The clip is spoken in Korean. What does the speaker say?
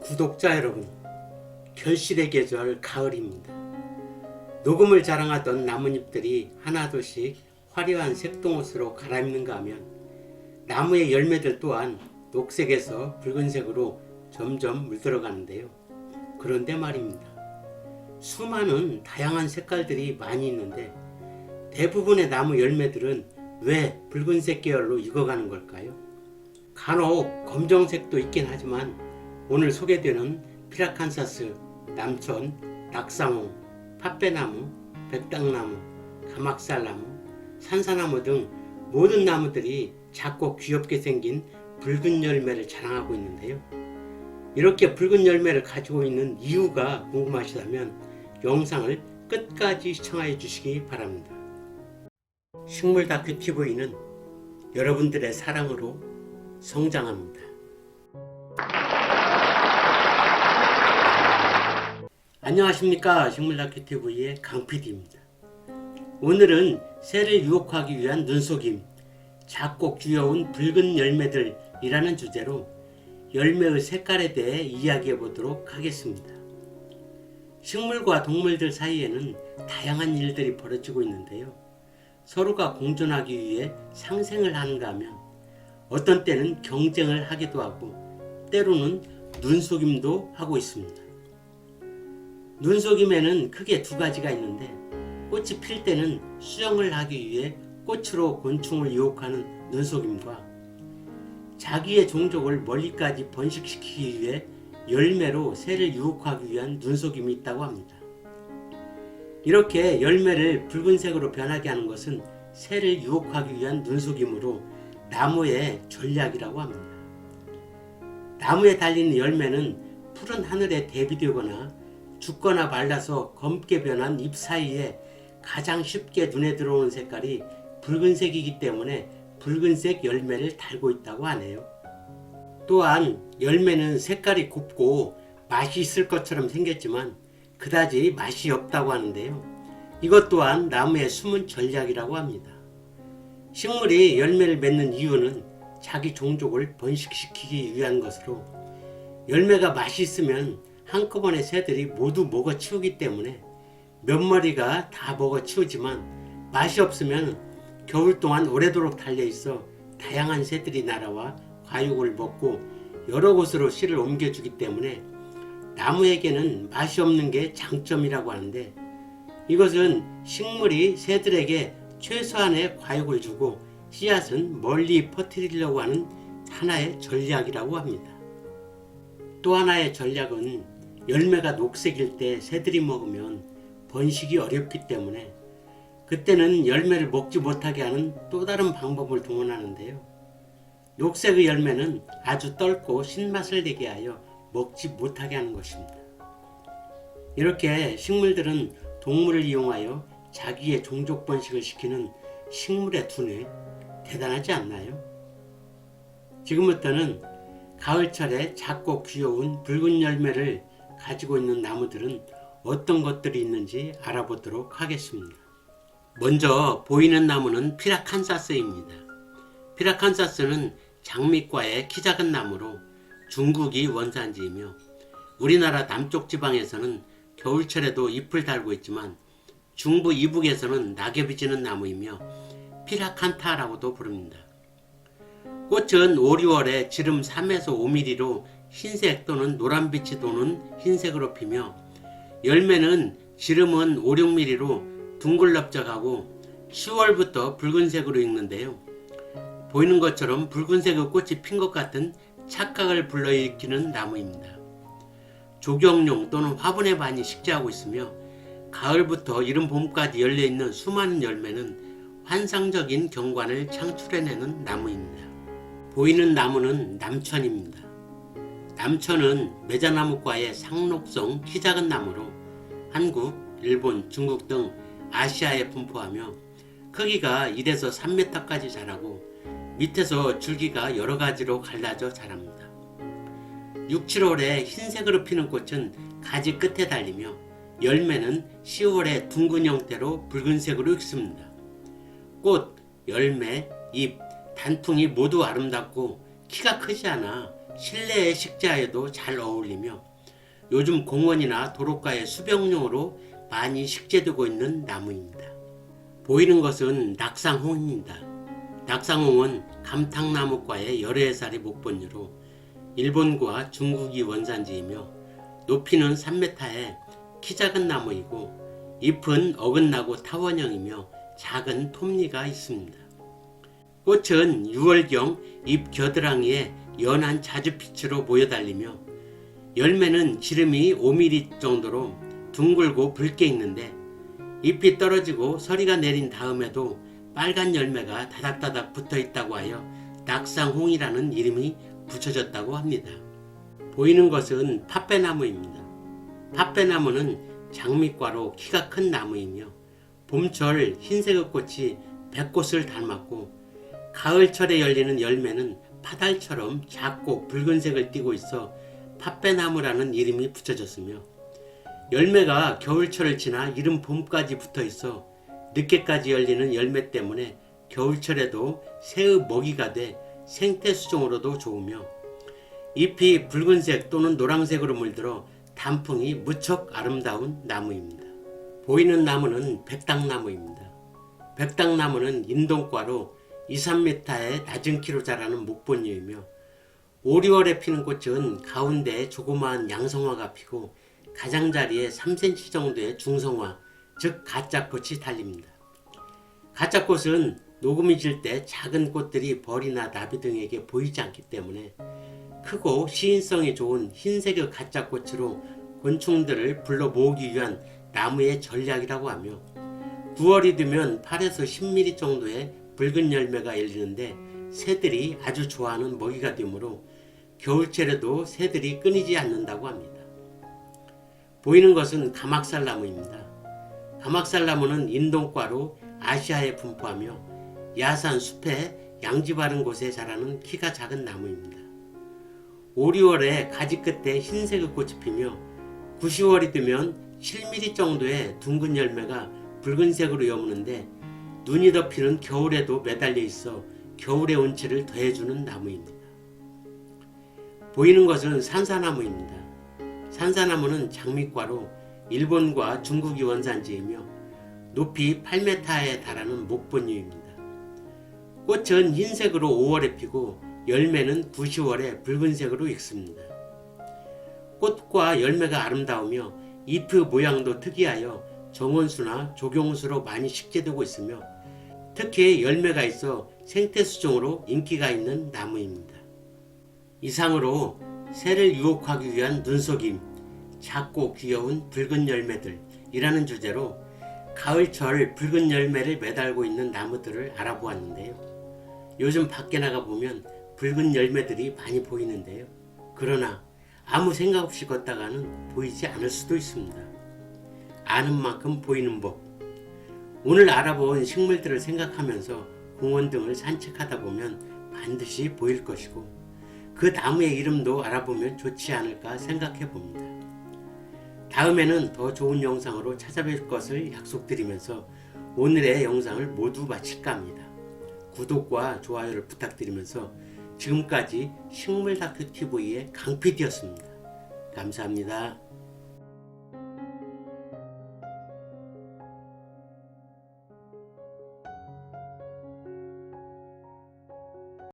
구독자 여러분, 결실의 계절 가을입니다. 녹음을 자랑하던 나뭇잎들이 하나둘씩 화려한 색동옷으로 갈아입는가 하면 나무의 열매들 또한 녹색에서 붉은색으로 점점 물들어가는데요. 그런데 말입니다. 수많은 다양한 색깔들이 많이 있는데 대부분의 나무 열매들은 왜 붉은색 계열로 익어가는 걸까요? 간혹 검정색도 있긴 하지만 오늘 소개되는 피라칸사스, 남천, 낙상홍, 팥배나무, 백당나무, 가막살나무, 산사나무 등 모든 나무들이 작고 귀엽게 생긴 붉은 열매를 자랑하고 있는데요. 이렇게 붉은 열매를 가지고 있는 이유가 궁금하시다면 영상을 끝까지 시청해 주시기 바랍니다. 식물다큐TV는 여러분들의 사랑으로 성장합니다. 안녕하십니까, 식물다큐TV의 강PD입니다. 오늘은 새를 유혹하기 위한 눈속임, 작고 귀여운 붉은 열매들이라는 주제로 열매의 색깔에 대해 이야기해 보도록 하겠습니다. 식물과 동물들 사이에는 다양한 일들이 벌어지고 있는데요. 서로가 공존하기 위해 상생을 하는가 하면 어떤 때는 경쟁을 하기도 하고 때로는 눈속임도 하고 있습니다. 눈속임에는 크게 두 가지가 있는데 꽃이 필 때는 수정을 하기 위해 꽃으로 곤충을 유혹하는 눈속임과 자기의 종족을 멀리까지 번식시키기 위해 열매로 새를 유혹하기 위한 눈속임이 있다고 합니다. 이렇게 열매를 붉은색으로 변하게 하는 것은 새를 유혹하기 위한 눈속임으로 나무의 전략이라고 합니다. 나무에 달리는 열매는 푸른 하늘에 대비되거나 죽거나 말라서 검게 변한 잎 사이에 가장 쉽게 눈에 들어오는 색깔이 붉은색이기 때문에 붉은색 열매를 달고 있다고 하네요. 또한 열매는 색깔이 곱고 맛이 있을 것처럼 생겼지만 그다지 맛이 없다고 하는데요. 이것 또한 나무의 숨은 전략이라고 합니다. 식물이 열매를 맺는 이유는 자기 종족을 번식시키기 위한 것으로 열매가 맛이 있으면 한꺼번에 새들이 모두 먹어치우기 때문에 몇 마리가 다 먹어치우지만 맛이 없으면 겨울 동안 오래도록 달려있어 다양한 새들이 날아와 과육을 먹고 여러 곳으로 씨를 옮겨주기 때문에 나무에게는 맛이 없는 게 장점이라고 하는데 이것은 식물이 새들에게 최소한의 과육을 주고 씨앗은 멀리 퍼뜨리려고 하는 하나의 전략이라고 합니다. 또 하나의 전략은 열매가 녹색일 때 새들이 먹으면 번식이 어렵기 때문에 그때는 열매를 먹지 못하게 하는 또 다른 방법을 동원하는데요. 녹색의 열매는 아주 떫고 신맛을 내게 하여 먹지 못하게 하는 것입니다. 이렇게 식물들은 동물을 이용하여 자기의 종족 번식을 시키는 식물의 두뇌, 대단하지 않나요? 지금부터는 가을철에 작고 귀여운 붉은 열매를 가지고 있는 나무들은 어떤 것들이 있는지 알아보도록 하겠습니다. 먼저 보이는 나무는 피라칸사스입니다. 피라칸사스는 장미과의 키 작은 나무로 중국이 원산지이며 우리나라 남쪽 지방에서는 겨울철에도 잎을 달고 있지만 중부 이북에서는 낙엽이 지는 나무이며 피라칸타라고도 부릅니다. 꽃은 5, 6월에 지름 3에서 5mm로 흰색 또는 노란빛이 도는 흰색으로 피며 열매는 지름은 5, 6mm로 둥글넓적하고 10월부터 붉은색으로 익는데요. 보이는 것처럼 붉은색의 꽃이 핀 것 같은 착각을 불러일으키는 나무입니다. 조경용 또는 화분에 많이 식재하고 있으며 가을부터 이른 봄까지 열려있는 수많은 열매는 환상적인 경관을 창출해내는 나무입니다. 보이는 나무는 남천입니다. 남천은 매자나무과의 상록성 키 작은 나무로 한국, 일본, 중국 등 아시아에 분포하며 크기가 1에서 3m까지 자라고 밑에서 줄기가 여러 가지로 갈라져 자랍니다. 6, 7월에 흰색으로 피는 꽃은 가지 끝에 달리며 열매는 10월에 둥근 형태로 붉은색으로 익습니다. 꽃, 열매, 잎, 단풍이 모두 아름답고 키가 크지 않아 실내의 식재하여도 잘 어울리며 요즘 공원이나 도로가에 수병용으로 많이 식재되고 있는 나무입니다. 보이는 것은 낙상홍입니다. 낙상홍은 감탕나무과의 여러 해살이 목본류로 일본과 중국이 원산지이며 높이는 3m에 키 작은 나무이고 잎은 어긋나고 타원형이며 작은 톱니가 있습니다. 꽃은 6월경 잎 겨드랑이에 연한 자주빛으로 모여달리며 열매는 지름이 5mm 정도로 둥글고 붉게 익는데 잎이 떨어지고 서리가 내린 다음에도 빨간 열매가 다닥다닥 붙어 있다고 하여 낙상홍이라는 이름이 붙여졌다고 합니다. 보이는 것은 팥배나무입니다. 팥배나무는 장미과로 키가 큰 나무이며 봄철 흰색의 꽃이 백꽃을 닮았고 가을철에 열리는 열매는 파달처럼 작고 붉은색을 띠고 있어 팥배나무라는 이름이 붙여졌으며 열매가 겨울철을 지나 이른 봄까지 붙어 있어 늦게까지 열리는 열매 때문에 겨울철에도 새의 먹이가 돼 생태수종으로도 좋으며 잎이 붉은색 또는 노란색으로 물들어 단풍이 무척 아름다운 나무입니다. 보이는 나무는 백당나무입니다. 백당나무는 인동과로 2~3m의 낮은 키로 자라는 목본류이며 5~6월에 피는 꽃은 가운데에 조그마한 양성화가 피고 가장자리에 3cm 정도의 중성화, 즉 가짜꽃이 달립니다. 가짜꽃은 녹음이 질 때 작은 꽃들이 벌이나 나비 등에게 보이지 않기 때문에 크고 시인성이 좋은 흰색의 가짜꽃으로 곤충들을 불러 모으기 위한 나무의 전략이라고 하며 9월이 되면 8~10mm 정도의 붉은 열매가 열리는데 새들이 아주 좋아하는 먹이가 되므로 겨울철에도 새들이 끊이지 않는다고 합니다. 보이는 것은 가막살나무입니다. 가막살나무는 인동과로 아시아에 분포하며 야산 숲에 양지 바른 곳에 자라는 키가 작은 나무입니다. 5~6월에 가지 끝에 흰색의 꽃이 피며 9~10월이 되면 7mm 정도의 둥근 열매가 붉은색으로 여무는데 눈이 덮이는 겨울에도 매달려 있어 겨울의 온치를 더해주는 나무입니다. 보이는 것은 산사나무입니다. 산사나무는 장미과로 일본과 중국이 원산지이며 높이 8m에 달하는 목본류입니다. 꽃은 흰색으로 5월에 피고 열매는 9~10월에 붉은색으로 익습니다. 꽃과 열매가 아름다우며 잎의 모양도 특이하여 정원수나 조경수로 많이 식재되고 있으며 특히 열매가 있어 생태수종으로 인기가 있는 나무입니다. 이상으로 새를 유혹하기 위한 눈속임, 작고 귀여운 붉은 열매들이라는 주제로 가을철 붉은 열매를 매달고 있는 나무들을 알아보았는데요. 요즘 밖에 나가보면 붉은 열매들이 많이 보이는데요. 그러나 아무 생각 없이 걷다가는 보이지 않을 수도 있습니다. 아는 만큼 보이는 법. 오늘 알아본 식물들을 생각하면서 공원 등을 산책하다 보면 반드시 보일 것이고 그 나무의 이름도 알아보면 좋지 않을까 생각해 봅니다. 다음에는 더 좋은 영상으로 찾아뵐 것을 약속드리면서 오늘의 영상을 모두 마칠까 합니다. 구독과 좋아요를 부탁드리면서 지금까지 식물다큐TV의 강PD였습니다. 감사합니다.